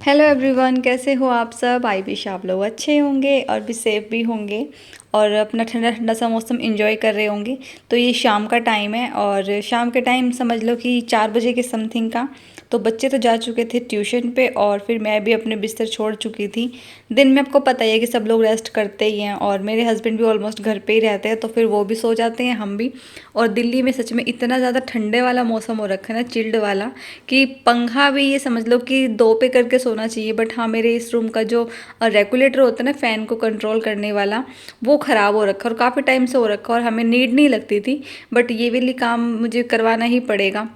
Hello everyone, कैसे हो आप सब। आई विश आप लोग अच्छे होंगे और भी सेफ भी होंगे और अपना ठंडा ठंडा सा मौसम एंजॉय कर रहे होंगे। तो ये शाम का टाइम है और शाम के टाइम समझ लो कि 4 बजे के समथिंग का। तो बच्चे तो जा चुके थे ट्यूशन पे और फिर मैं भी अपने बिस्तर छोड़ चुकी थी। दिन में आपको पता ही है कि सब लोग रेस्ट करते ही हैं और मेरे हस्बैंड भी ऑलमोस्ट घर पे ही रहते हैं, तो फिर वो भी सो जाते हैं, हम भी। और दिल्ली में सच में इतना ज़्यादा ठंडे वाला मौसम हो रखा है ना, चिल्ड वाला, कि पंखा भी ये समझ लो कि 2 पे करके सोना चाहिए। बट हाँ, मेरे इस रूम का जो रेगुलेटर होता है ना, फ़ैन को कंट्रोल करने वाला, वो ख़राब हो रखा है और काफ़ी टाइम से हो रखा है और हमें नीड नहीं लगती थी। बट ये वाली काम मुझे करवाना ही पड़ेगा।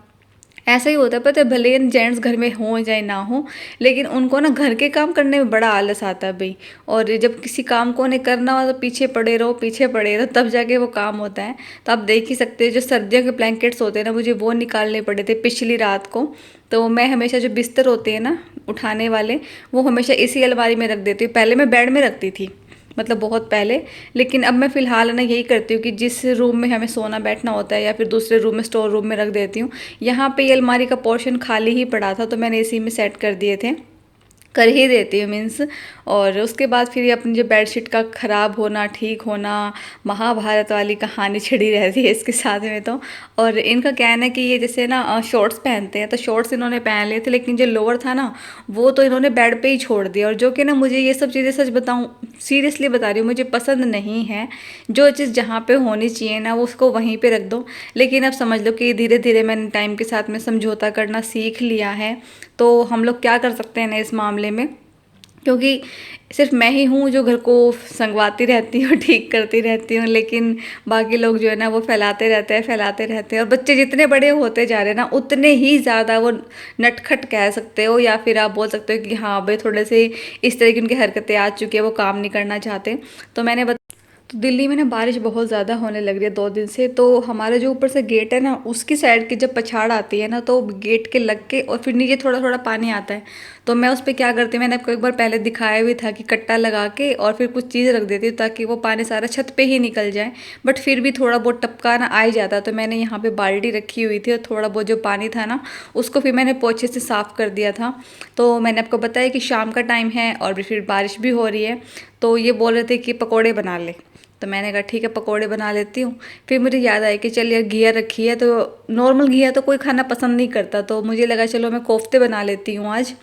ऐसा ही होता है, पता है, भले जेंट्स घर में हो चाहे ना हो, लेकिन उनको ना घर के काम करने में बड़ा आलस आता है भाई। और जब किसी काम को उन्हें करना हो तो पीछे पड़े रहो पीछे पड़े रहो, तब जाके वो काम होता है। तो आप देख ही सकते हैं, जो सर्दियों के ब्लैंकेट्स होते हैं ना, मुझे वो निकालने पड़े थे पिछली रात को। तो मैं हमेशा जो बिस्तर होते हैं ना उठाने वाले, वो हमेशा इसी अलमारी में रख देती हूँ। पहले मैं बेड में रखती थी, मतलब बहुत पहले। लेकिन अब मैं फ़िलहाल ना यही करती हूँ कि जिस रूम में हमें सोना बैठना होता है या फिर दूसरे रूम में, स्टोर रूम में रख देती हूँ। यहाँ पे ये अलमारी का पोर्शन खाली ही पड़ा था, तो मैंने इसी में सेट कर दिए थे, कर ही देती हूँ मीन्स। और उसके बाद फिर ये अपनी जो बेडशीट का ख़राब होना ठीक होना, महाभारत वाली कहानी छिड़ी रहती है इसके साथ में तो। और इनका कहना है कि ये जैसे ना शॉर्ट्स पहनते हैं, तो शॉर्ट्स इन्होंने पहन लिए थे, लेकिन जो लोअर था ना, वो तो इन्होंने बेड पे ही छोड़ दिया। और जो कि ना, मुझे ये सब चीज़ें, सच बताऊँ, सीरियसली बता रही हूँ, मुझे पसंद नहीं है। जो चीज़ जहाँ पे होनी चाहिए ना, वो उसको वहीं पे रख दो। लेकिन अब समझ लो कि धीरे धीरे मैंने टाइम के साथ में समझौता करना सीख लिया है। तो हम लोग क्या कर सकते हैं ना इस मामले में, क्योंकि सिर्फ मैं ही हूँ जो घर को संगवाती रहती हूँ, ठीक करती रहती हूँ, लेकिन बाकी लोग जो है ना, वो फैलाते रहते हैं फैलाते रहते हैं। और बच्चे जितने बड़े होते जा रहे हैं ना, उतने ही ज़्यादा वो नटखट कह सकते हो, या फिर आप बोल सकते हो कि हाँ भाई, थोड़े से इस तरह की उनकी हरकतें आ चुकी है, वो काम नहीं करना चाहते। तो तो दिल्ली में ना बारिश बहुत ज़्यादा होने लग रही है 2 दिन से। तो हमारा जो ऊपर से गेट है ना, उसकी साइड की जब पछाड़ आती है ना, तो गेट के लग के और फिर नीचे थोड़ा थोड़ा पानी आता है। तो मैं उस पर क्या करती हूँ, मैंने आपको एक बार पहले दिखाया भी था कि कट्टा लगा के और फिर कुछ चीज़ रख देती हूँ ताकि वो पानी सारा छत पे ही निकल जाए। बट फिर भी थोड़ा बहुत टपका ना आ ही जाता। तो मैंने यहाँ पे बाल्टी रखी हुई थी और थोड़ा बहुत जो पानी था ना, उसको फिर मैंने पोछे से साफ़ कर दिया था। तो मैंने आपको बताया कि शाम का टाइम है और फिर बारिश भी हो रही है। तो ये बोल रहे थे कि पकौड़े बना ले, तो मैंने कहा ठीक है, पकोड़े बना लेती हूँ। फिर मुझे याद आया कि चल यार, घिया रखी है, तो नॉर्मल घिया तो कोई खाना पसंद नहीं करता, तो मुझे लगा चलो मैं कोफ्ते बना लेती हूँ आज।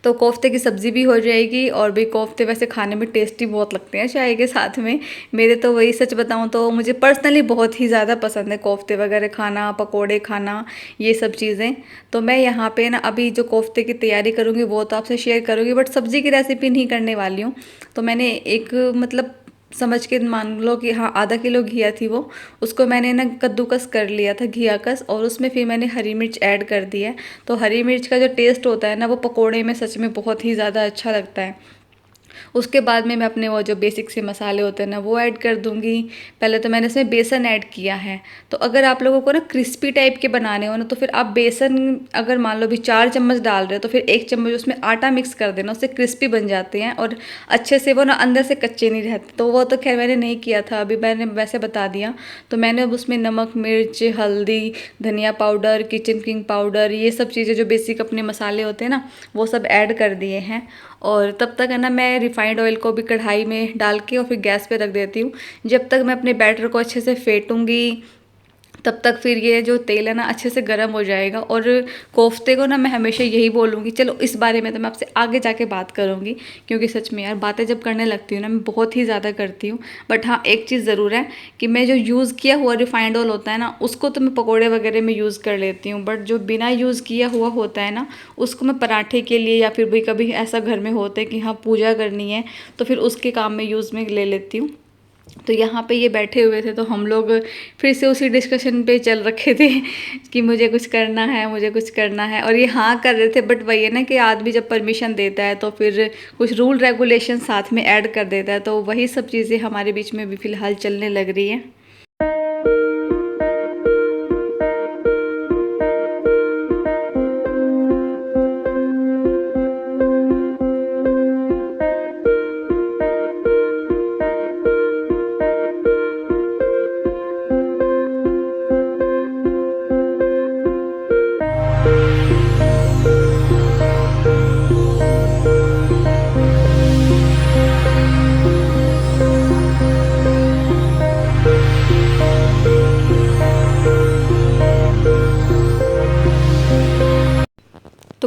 तो कोफ्ते की सब्ज़ी भी हो जाएगी और भी कोफ्ते वैसे खाने में टेस्टी बहुत लगते हैं चाय के साथ में। मेरे तो वही, सच बताऊँ तो मुझे पर्सनली बहुत ही ज़्यादा पसंद है कोफ्ते वगैरह खाना, पकोड़े खाना, ये सब चीज़ें। तो मैं यहाँ पे ना अभी जो कोफ्ते की तैयारी करूँगी वो तो आपसे शेयर करूँगी, बट सब्ज़ी की रेसिपी नहीं करने वाली हूँ। तो मैंने एक, मतलब समझ के मान लो कि हाँ, आधा किलो घिया थी वो, उसको मैंने ना कद्दूकस कर लिया था, घिया कस, और उसमें फिर मैंने हरी मिर्च ऐड कर दी है। तो हरी मिर्च का जो टेस्ट होता है ना, वो पकोड़े में सच में बहुत ही ज़्यादा अच्छा लगता है। उसके बाद में मैं अपने वो जो बेसिक से मसाले होते हैं ना, वो ऐड कर दूंगी। पहले तो मैंने इसमें बेसन ऐड किया है। तो अगर आप लोगों को ना क्रिस्पी टाइप के बनाने हो ना, तो फिर आप बेसन, अगर मान लो भी 4 चम्मच डाल रहे हो, तो फिर 1 चम्मच उसमें आटा मिक्स कर देना, उससे क्रिस्पी बन जाते हैं और अच्छे से वो ना अंदर से कच्चे नहीं रहते। तो वो तो खैर मैंने नहीं किया था, अभी मैंने वैसे बता दिया। तो मैंने अब उसमें नमक, मिर्च, हल्दी, धनिया पाउडर, किचन किंग पाउडर, ये सब चीज़ें जो बेसिक अपने मसाले होते हैं ना, वो सब ऐड कर दिए हैं। और तब तक है ना, मैं रिफाइंड ऑयल को भी कढ़ाई में डाल के और फिर गैस पे रख देती हूँ। जब तक मैं अपने बैटर को अच्छे से फेंटूंगी, तब तक फिर ये जो तेल है ना अच्छे से गर्म हो जाएगा। और कोफ्ते को ना मैं हमेशा यही बोलूँगी, चलो इस बारे में तो मैं आपसे आगे जाके बात करूँगी, क्योंकि सच में यार, बातें जब करने लगती हूँ ना, मैं बहुत ही ज़्यादा करती हूँ। बट हाँ, एक चीज़ ज़रूर है कि मैं जो यूज़ किया हुआ रिफाइंड ऑयल होता है ना, उसको तो मैं पकौड़े वगैरह में यूज़ कर लेती हूँ। बट जो बिना यूज़ किया हुआ होता है ना, उसको मैं पराठे के लिए, या फिर भी कभी ऐसा घर में होता है कि हाँ पूजा करनी है, तो फिर उसके काम में यूज़ में ले लेती हूँ। तो यहाँ पे ये बैठे हुए थे, तो हम लोग फिर से उसी डिस्कशन पे चल रखे थे कि मुझे कुछ करना है, मुझे कुछ करना है। और ये हाँ कर रहे थे, बट वही है ना कि आदमी जब परमिशन देता है तो फिर कुछ रूल रेगुलेशन साथ में ऐड कर देता है। तो वही सब चीज़ें हमारे बीच में भी फ़िलहाल चलने लग रही हैं।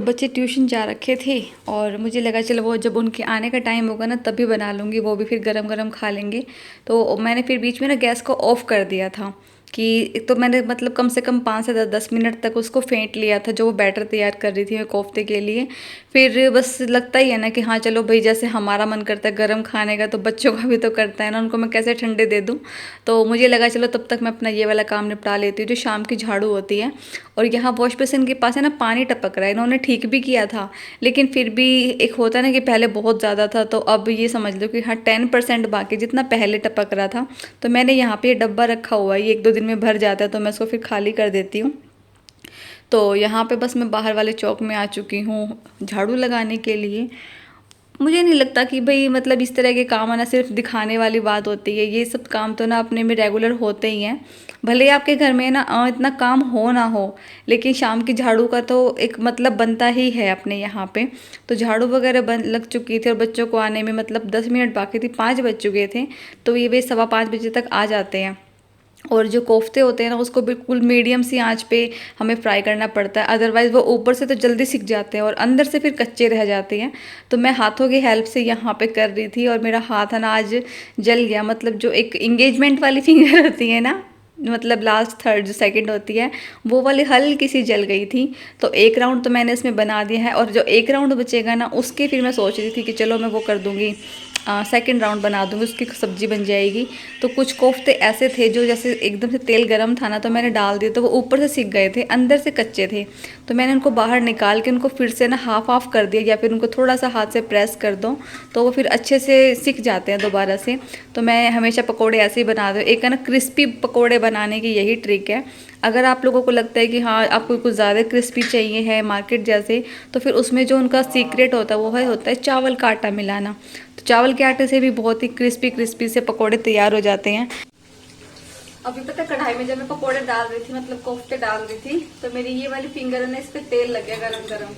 बच्चे ट्यूशन जा रखे थे और मुझे लगा चलो वो जब उनके आने का टाइम होगा ना तभी बना लूँगी, वो भी फिर गरम गरम खा लेंगे। तो मैंने फिर बीच में ना गैस को ऑफ़ कर दिया था कि एक तो मैंने मतलब कम से कम 5 से 10 मिनट तक उसको फेंट लिया था, जो वो बैटर तैयार कर रही थी मैं कोफ्ते के लिए। फिर बस लगता ही है ना कि हाँ चलो भाई, जैसे हमारा मन करता है गरम खाने का तो बच्चों का भी तो करता है ना, उनको मैं कैसे ठंडे दे दूँ। तो मुझे लगा चलो तब तक मैं अपना ये वाला काम निपटा लेती हूँ जो शाम की झाड़ू होती है। और यहाँ वॉश बेसिन के पास है ना पानी टपक रहा है, इन्होंने ठीक भी किया था लेकिन फिर भी एक होता है ना कि पहले बहुत ज़्यादा था, तो अब ये समझ लो कि हाँ 10% बाकी, जितना पहले टपक रहा था। तो मैंने यहाँ पे ये डब्बा रखा हुआ है, ये 1-2 दिन में भर जाता है तो मैं इसको फिर खाली कर देती हूँ। तो यहाँ पे बस मैं बाहर वाले चौक में आ चुकी हूँ झाड़ू लगाने के लिए। मुझे नहीं लगता कि भाई मतलब इस तरह के काम आना सिर्फ दिखाने वाली बात होती है, ये सब काम तो ना अपने में रेगुलर होते ही हैं। भले ही आपके घर में ना इतना काम हो ना हो, लेकिन शाम की झाड़ू का तो एक मतलब बनता ही है अपने यहाँ पे। तो झाड़ू वगैरह बन लग चुकी थी और बच्चों को आने में मतलब 10 मिनट बाकी थी, 5 बज चुके थे। तो ये वे 5:15 बजे तक आ जाते हैं। और जो कोफ्ते होते हैं ना उसको बिल्कुल मीडियम सी आंच पे हमें फ्राई करना पड़ता है, अदरवाइज़ वो ऊपर से तो जल्दी सिक जाते हैं और अंदर से फिर कच्चे रह जाते हैं। तो मैं हाथों की हेल्प से यहाँ पे कर रही थी और मेरा हाथ है ना आज जल गया, मतलब जो एक इंगेजमेंट वाली फिंगर होती है ना, मतलब लास्ट थर्ड जो सेकंड होती है, वो वाली हल्की सी जल गई थी। तो एक राउंड तो मैंने इसमें बना दिया है और जो एक राउंड बचेगा ना उसके फिर मैं सोच रही थी कि चलो मैं वो कर दूँगी, सेकंड राउंड बना दूँगी, उसकी सब्ज़ी बन जाएगी। तो कुछ कोफ्ते ऐसे थे जो जैसे एकदम से तेल गरम था ना तो मैंने डाल दिए तो वो ऊपर से सिक गए थे, अंदर से कच्चे थे। तो मैंने उनको बाहर निकाल के उनको फिर से ना हाफ ऑफ कर दिया, या फिर उनको थोड़ा सा हाथ से प्रेस कर दो तो वो फिर अच्छे से सिक जाते हैं दोबारा से। तो मैं हमेशा पकोड़े ऐसे ही बना दूँ, एक है ना क्रिस्पी पकोड़े बनाने की यही ट्रिक है। अगर आप लोगों को लगता है कि हाँ आपको कुछ ज़्यादा क्रिस्पी चाहिए है मार्केट जैसे, तो फिर उसमें जो उनका सीक्रेट होता है वो होता है चावल का आटा मिलाना। तो चावल के आटे से भी बहुत ही क्रिस्पी क्रिस्पी से पकोड़े तैयार हो जाते हैं। अभी पता कढ़ाई में जब मैं पकोड़े डाल रही थी, मतलब कोफ्ते डाल रही थी, तो मेरी ये वाली फिंगर है ना इस पे तेल लग गया गरम गरम।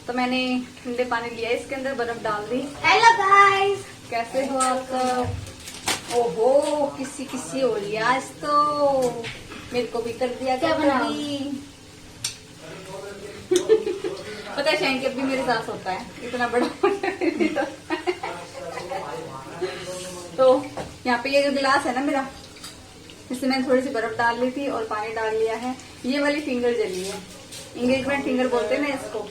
तो मैंने ठंडे पानी लिया, इसके अंदर बर्फ डाल दी। हेलो गाइस, कैसे हो आप सब? ओहो किसी किसी हो रही है आज तो, मेरे को भी कर दिया क्या बनाई। पता है शैंकी अब भी मेरे साथ होता है, इतना बड़ा तो यहाँ पे ये जो गिलास है ना मेरा, इसमें मैंने थोड़ी सी बर्फ डाल ली थी और पानी डाल लिया है। ये वाली फिंगर जली है, इंगेजमेंट फिंगर बोलते हैं ना इसको।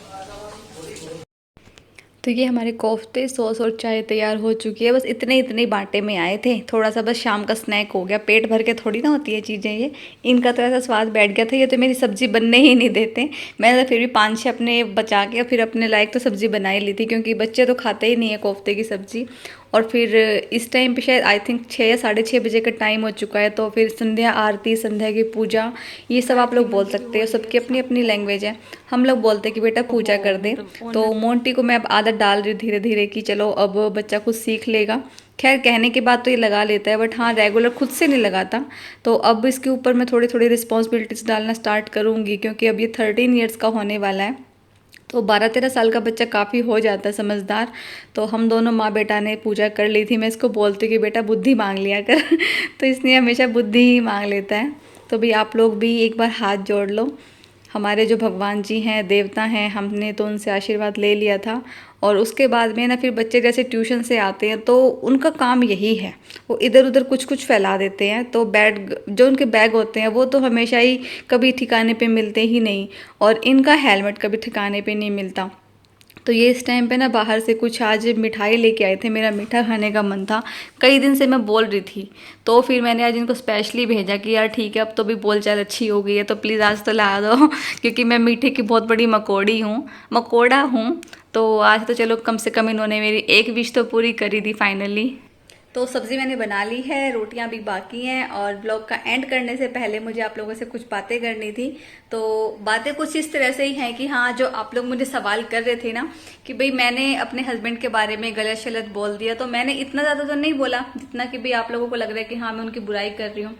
तो ये हमारे कोफ्ते सॉस और चाय तैयार हो चुकी है। बस इतने इतने बांटे में आए थे, थोड़ा सा बस शाम का स्नैक हो गया, पेट भर के थोड़ी ना होती है चीज़ें ये। इनका तो ऐसा स्वाद बैठ गया था, ये तो मेरी सब्ज़ी बनने ही नहीं देते। मैंने तो फिर भी 5-6 अपने बचा के फिर अपने लायक तो सब्ज़ी बना ही ली थी, क्योंकि बच्चे तो खाते ही नहीं है कोफ्ते की सब्ज़ी। और फिर इस टाइम पे शायद आई थिंक 6 या 6:30 बजे का टाइम हो चुका है। तो फिर संध्या आरती, संध्या की पूजा, ये सब आप लोग बोल सकते हो, सबकी अपनी अपनी लैंग्वेज है। हम लोग बोलते हैं कि बेटा पूजा कर दे। तो मोंटी को मैं अब आदत डाल रही हूँ धीरे धीरे कि चलो अब बच्चा खुद सीख लेगा। खैर कहने के बाद तो ये लगा लेता है, बट हाँ रेगुलर खुद से नहीं लगाता। तो अब इसके ऊपर मैं थोड़ी थोड़ी रिस्पॉन्सिबिलिटीज़ डालना स्टार्ट करूँगी, क्योंकि अब ये 13 ईयर्स का होने वाला है। तो 12-13 साल का बच्चा काफ़ी हो जाता है समझदार। तो हम दोनों माँ बेटा ने पूजा कर ली थी। मैं इसको बोलती कि बेटा बुद्धि मांग लिया कर तो इसने हमेशा बुद्धि ही मांग लेता है। तो भी आप लोग भी एक बार हाथ जोड़ लो। हमारे जो भगवान जी हैं, देवता हैं, हमने तो उनसे आशीर्वाद ले लिया था। और उसके बाद में ना फिर बच्चे जैसे ट्यूशन से आते हैं तो उनका काम यही है, वो इधर उधर कुछ कुछ फैला देते हैं। तो बैग जो उनके बैग होते हैं वो तो हमेशा ही कभी ठिकाने पे मिलते ही नहीं, और इनका हेलमेट कभी ठिकाने पे नहीं मिलता। तो ये इस टाइम पे ना बाहर से कुछ आज मिठाई लेके आए थे, मेरा मीठा खाने का मन था, कई दिन से मैं बोल रही थी। तो फिर मैंने आज इनको स्पेशली भेजा कि यार ठीक है अब तो भी बोलचाल अच्छी हो गई है तो प्लीज़ आज तो ला दो क्योंकि मैं मीठे की बहुत बड़ी मकोड़ा हूँ। तो आज तो चलो कम से कम इन्होंने मेरी एक विश तो पूरी करी दी फाइनली। तो सब्ज़ी मैंने बना ली है, रोटियां भी बाकी हैं, और ब्लॉग का एंड करने से पहले मुझे आप लोगों से कुछ बातें करनी थी। तो बातें कुछ इस तरह से ही हैं कि हाँ, जो आप लोग मुझे सवाल कर रहे थे ना कि भाई मैंने अपने हस्बैंड के बारे में गलत शलत बोल दिया, तो मैंने इतना ज़्यादा तो नहीं बोला जितना कि भाई आप लोगों को लग रहा है कि हाँ मैं उनकी बुराई कर रही हूँ।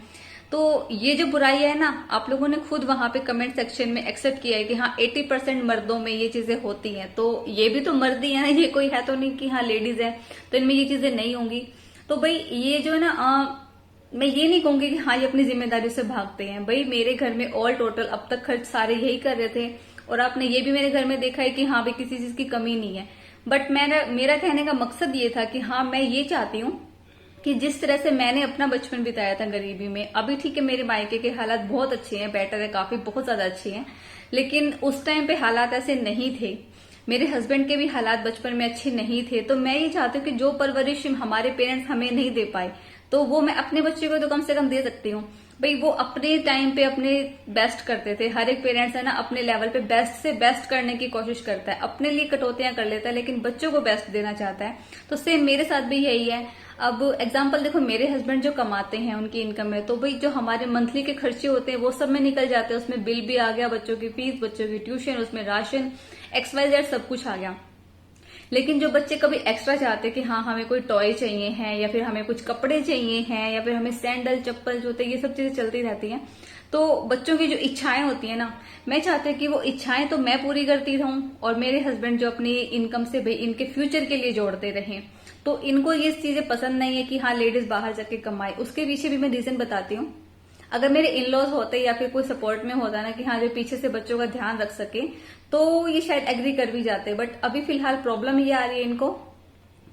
तो ये जो बुराई है ना, आप लोगों ने खुद वहां पे कमेंट सेक्शन में एक्सेप्ट किया है कि हाँ 80% मर्दों में ये चीजें होती हैं। तो ये भी तो मर्द ही है ना, ये कोई है तो नहीं कि हाँ लेडीज है तो इनमें ये चीजें नहीं होंगी। तो भाई ये जो है ना मैं ये नहीं कहूंगी कि हाँ ये अपनी जिम्मेदारी से भागते हैं। भाई मेरे घर में ऑल टोटल अब तक खर्च सारे यही कर रहे थे, और आपने ये भी मेरे घर में देखा है कि हाँ भाई किसी चीज की कमी नहीं है। बट मेरा कहने का मकसद ये था कि हाँ मैं ये चाहती हूँ कि जिस तरह से मैंने अपना बचपन बिताया था गरीबी में, अभी ठीक है मेरे मायके के हालात बहुत अच्छे हैं, बेटर है, काफी बहुत ज्यादा अच्छे हैं, लेकिन उस टाइम पे हालात ऐसे नहीं थे। मेरे हस्बैंड के भी हालात बचपन में अच्छे नहीं थे। तो मैं ये चाहती हूँ कि जो परवरिश हमारे पेरेंट्स हमें नहीं दे पाए, तो वो मैं अपने बच्चे को तो कम से कम दे सकती हूँ। भाई वो अपने टाइम पे अपने बेस्ट करते थे, हर एक पेरेंट्स है ना अपने लेवल पे बेस्ट से बेस्ट करने की कोशिश करता है, अपने लिए कटौतियां कर लेता है लेकिन बच्चों को बेस्ट देना चाहता है। तो सेम मेरे साथ भी यही है। अब एग्जाम्पल देखो, मेरे हस्बैंड जो कमाते हैं उनकी इनकम है, तो भाई जो हमारे मंथली के खर्चे होते हैं वो सब में निकल जाते हैं, उसमें बिल भी आ गया, बच्चों की फीस, बच्चों की ट्यूशन, उसमें राशन, XYZ सब कुछ आ गया। लेकिन जो बच्चे कभी एक्स्ट्रा चाहते हैं कि हाँ हमें कोई टॉय चाहिए है, या फिर हमें कुछ कपड़े चाहिए हैं, या फिर हमें सैंडल चप्पल जूते, ये सब चीजें चलती रहती हैं। तो बच्चों की जो इच्छाएं होती है ना, मैं चाहती हूँ कि वो इच्छाएं तो मैं पूरी करती रहूं, और मेरे हस्बैंड जो अपनी इनकम से भाई इनके फ्यूचर के लिए जोड़ते रहें। तो इनको ये चीजें पसंद नहीं है कि हाँ लेडीज बाहर जाके कमाए। उसके पीछे भी मैं रीजन बताती हूँ। अगर मेरे इन लॉज होते या फिर कोई सपोर्ट में होता ना कि हाँ जो पीछे से बच्चों का ध्यान रख सके, तो ये शायद एग्री कर भी जाते। बट अभी फिलहाल प्रॉब्लम ये आ रही है इनको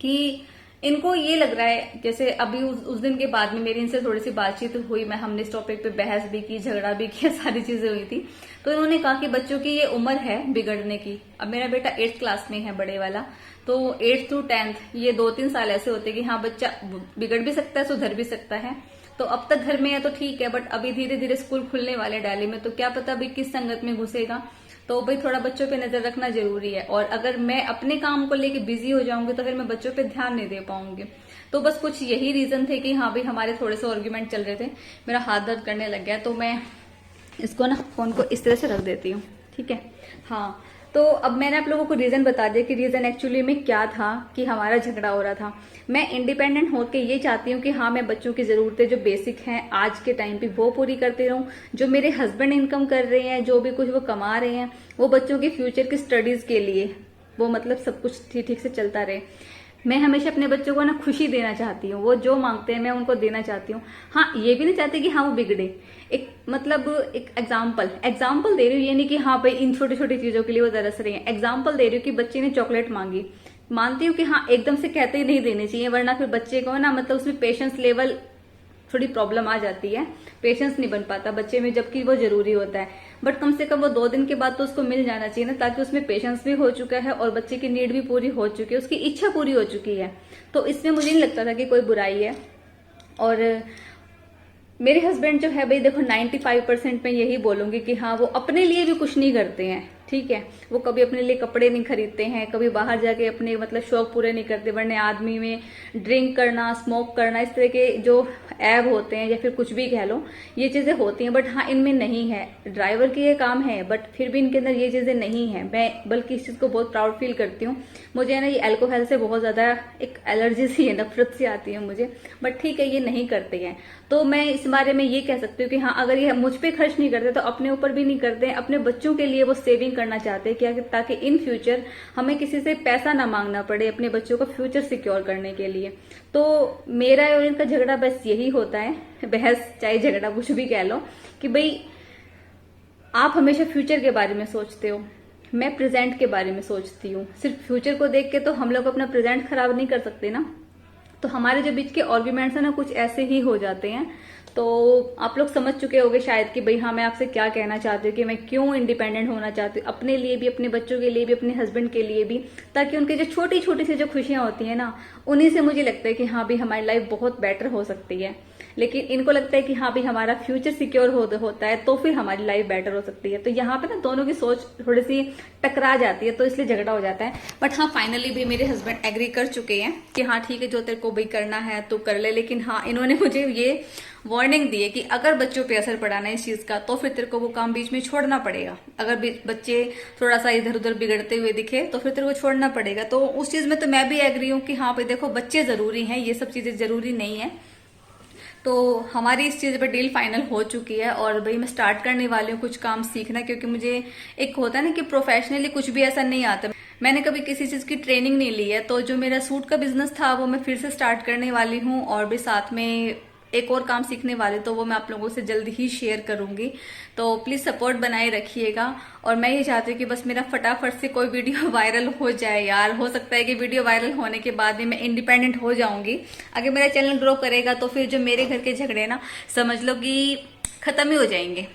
कि इनको ये लग रहा है, जैसे अभी उस दिन के बाद में मेरी इनसे थोड़ी सी बातचीत हुई, हमने इस टॉपिक पे बहस भी की, झगड़ा भी किया, सारी चीजें हुई थी। तो इन्होंने कहा कि बच्चों की ये उम्र है बिगड़ने की। अब मेरा बेटा 8th क्लास में है, बड़े वाला, तो 8th to 10th ये 2-3 साल ऐसे होते कि हाँ बच्चा बिगड़ भी सकता है, सुधर भी सकता है। तो अब तक घर में है तो ठीक है, बट अभी धीरे धीरे स्कूल खुलने वाले डाली में, तो क्या पता अभी किस संगत में घुसेगा। तो भाई थोड़ा बच्चों पे नजर रखना जरूरी है, और अगर मैं अपने काम को लेके बिजी हो जाऊंगी तो फिर मैं बच्चों पे ध्यान नहीं दे पाऊंगी। तो बस कुछ यही रीजन थे कि हाँ भाई हमारे थोड़े से आर्ग्यूमेंट चल रहे थे। मेरा हाथ दर्द करने लग गया, तो मैं इसको ना फोन को इस तरह से रख देती हूँ, ठीक है। हाँ, तो अब मैंने आप लोगों को रीजन बता दिया कि रीजन एक्चुअली में क्या था कि हमारा झगड़ा हो रहा था। मैं इंडिपेंडेंट होकर ये चाहती हूँ कि हाँ मैं बच्चों की जरूरतें जो बेसिक हैं आज के टाइम पे वो पूरी करती रहूं। जो मेरे हस्बैंड इनकम कर रहे हैं, जो भी कुछ वो कमा रहे हैं, वो बच्चों के फ्यूचर की स्टडीज के लिए वो मतलब सब कुछ ठीक ठीक से चलता रहे। मैं हमेशा अपने बच्चों को ना खुशी देना चाहती हूँ, वो जो मांगते हैं मैं उनको देना चाहती हूँ। हाँ, ये भी नहीं चाहती कि हाँ वो बिगड़े। एक मतलब एक एग्जाम्पल दे रही हूँ, ये नहीं कि हाँ भाई इन छोटी छोटी चीजों के लिए वो तरस रही है। एग्जाम्पल दे रही हूँ कि बच्चे ने चॉकलेट मांगी, मानती हूँ कि हाँ एकदम से कहते ही नहीं देनी चाहिए, वरना फिर बच्चे को ना मतलब उसमें पेशेंस लेवल थोड़ी प्रॉब्लम आ जाती है, पेशेंस नहीं बन पाता बच्चे में, जबकि वो जरूरी होता है। बट कम से कम वो 2 दिन के बाद तो उसको मिल जाना चाहिए ना, ताकि उसमें पेशेंस भी हो चुका है और बच्चे की नीड भी पूरी हो चुकी है, उसकी इच्छा पूरी हो चुकी है। तो इसमें मुझे नहीं लगता था कि कोई बुराई है। और मेरे हस्बैंड जो है भाई देखो 95% में यही बोलूंगी कि हाँ वो अपने लिए भी कुछ नहीं करते हैं, ठीक है। वो कभी अपने लिए कपड़े नहीं खरीदते हैं, कभी बाहर जाके अपने मतलब शौक पूरे नहीं करते, वरना आदमी में ड्रिंक करना, स्मोक करना, इस तरह के जो ऐब होते हैं या फिर कुछ भी कह लो, ये चीजें होती हैं। बट हाँ इनमें नहीं है। ड्राइवर की ये काम है, बट फिर भी इनके अंदर ये चीजें नहीं है। मैं बल्कि इस चीज को बहुत प्राउड फील करती हूँ। मुझे है ना ये अल्कोहल से बहुत ज्यादा एक एलर्जी सी है, नफरत सी आती है मुझे, बट ठीक है ये नहीं करते हैं। तो मैं इस बारे में ये कह सकती हूँ कि हाँ अगर ये मुझ पे खर्च नहीं करते तो अपने ऊपर भी नहीं करते, अपने बच्चों के लिए वो सेविंग करना चाहते हैं क्या, ताकि इन फ्यूचर हमें किसी से पैसा ना मांगना पड़े अपने बच्चों का फ्यूचर सिक्योर करने के लिए। तो मेरा और इनका झगड़ा बस यही होता है, बहस चाहे झगड़ा कुछ भी कह लो, कि भाई आप हमेशा फ्यूचर के बारे में सोचते हो, मैं प्रेजेंट के बारे में सोचती हूँ। सिर्फ फ्यूचर को देख के तो हम लोग अपना प्रेजेंट खराब नहीं कर सकते ना। तो हमारे जो बीच के आर्ग्यूमेंट्स है ना कुछ ऐसे ही हो जाते हैं। तो आप लोग समझ चुके होंगे शायद कि भाई हाँ मैं आपसे क्या कहना चाहती हूँ, कि मैं क्यों इंडिपेंडेंट होना चाहती हूँ, अपने लिए भी, अपने बच्चों के लिए भी, अपने हस्बैंड के लिए भी, ताकि उनकी जो छोटी छोटी सी जो खुशियां होती है ना, उन्हीं से मुझे लगता है कि हाँ भाई हमारी लाइफ बहुत बेटर हो सकती है। लेकिन इनको लगता है कि हाँ भाई हमारा फ्यूचर सिक्योर होता है तो फिर हमारी लाइफ बेटर हो सकती है। तो यहाँ पे ना दोनों की सोच थोड़ी सी टकरा जाती है, तो इसलिए झगड़ा हो जाता है। बट हाँ फाइनली भी मेरे हस्बैंड एग्री कर चुके हैं कि हाँ ठीक है जो तेरे को भाई करना है तो कर ले। लेकिन हाँ इन्होंने मुझे ये वार्निंग दी है कि अगर बच्चों पे असर पड़ा ना इस चीज का, तो फिर तेरे को वो काम बीच में छोड़ना पड़ेगा। अगर बच्चे थोड़ा सा इधर उधर बिगड़ते हुए दिखे तो फिर तेरे को छोड़ना पड़ेगा। तो उस चीज में तो मैं भी एग्री हूँ कि हाँ भाई देखो बच्चे जरूरी हैं, ये सब चीजें जरूरी नहीं है। तो हमारी इस चीज पर डील फाइनल हो चुकी है, और भाई मैं स्टार्ट करने वाली हूँ कुछ काम सीखना, क्योंकि मुझे एक होता है ना कि प्रोफेशनली कुछ भी ऐसा नहीं आता, मैंने कभी किसी चीज की ट्रेनिंग नहीं ली है। तो जो मेरा सूट का बिजनेस था वो मैं फिर से स्टार्ट करने वाली हूँ, और भी साथ में एक और काम सीखने वाले, तो वो मैं आप लोगों से जल्दी ही शेयर करूंगी। तो प्लीज सपोर्ट बनाए रखिएगा। और मैं ये चाहती हूँ कि बस मेरा फटाफट से कोई वीडियो वायरल हो जाए यार। हो सकता है कि वीडियो वायरल होने के बाद भी मैं इंडिपेंडेंट हो जाऊंगी। अगर मेरा चैनल ग्रो करेगा तो फिर जो मेरे घर के झगड़े ना, समझ लो कि खत्म ही हो जाएंगे।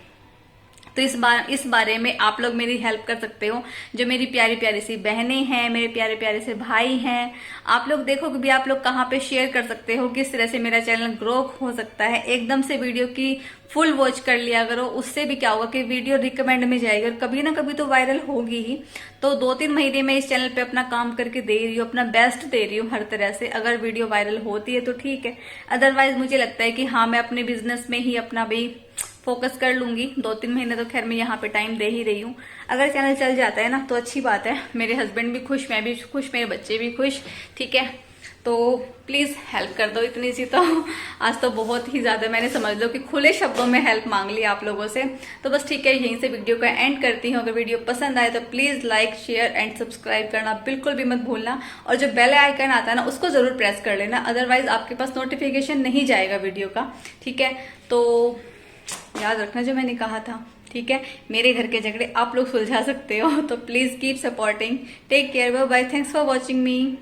तो इस बारे में आप लोग मेरी हेल्प कर सकते हो। जो मेरी प्यारी प्यारी सी बहनें हैं, मेरे प्यारे प्यारे से भाई हैं, आप लोग देखो कि भी आप लोग कहाँ पे शेयर कर सकते हो, किस तरह से मेरा चैनल ग्रो हो सकता है। एकदम से वीडियो की फुल वॉच कर लिया करो, उससे भी क्या होगा कि वीडियो रिकमेंड में जाएगी और कभी ना कभी तो वायरल होगी ही। तो 2-3 महीने में इस चैनल पे अपना काम करके दे रही हूँ, अपना बेस्ट दे रही हूँ हर तरह से। अगर वीडियो वायरल होती है तो ठीक है, अदरवाइज मुझे लगता है कि हाँ, मैं अपने बिजनेस में ही अपना भी फोकस कर लूंगी। 2-3 महीने तो खैर मैं यहाँ पे टाइम दे ही रही हूँ। अगर चैनल चल जाता है ना तो अच्छी बात है, मेरे हस्बैंड भी खुश, मैं भी खुश, मेरे बच्चे भी खुश, ठीक है। तो प्लीज हेल्प कर दो इतनी सी। तो आज तो बहुत ही ज्यादा मैंने समझ लो कि खुले शब्दों में हेल्प मांग ली आप लोगों से। तो बस ठीक है, यहीं से वीडियो का एंड करती हूँ। अगर वीडियो पसंद आए तो please like, share and subscribe करना बिल्कुल भी मत भूलना। और जो बेल आइकन आता है ना, उसको जरूर प्रेस कर लेना, अदरवाइज आपके पास नोटिफिकेशन नहीं जाएगा वीडियो का, ठीक है। तो याद रखना जो मैंने कहा था, ठीक है। मेरे घर के झगड़े आप लोग सुलझा सकते हो। तो please keep supporting, take care, bye bye, thanks for watching me.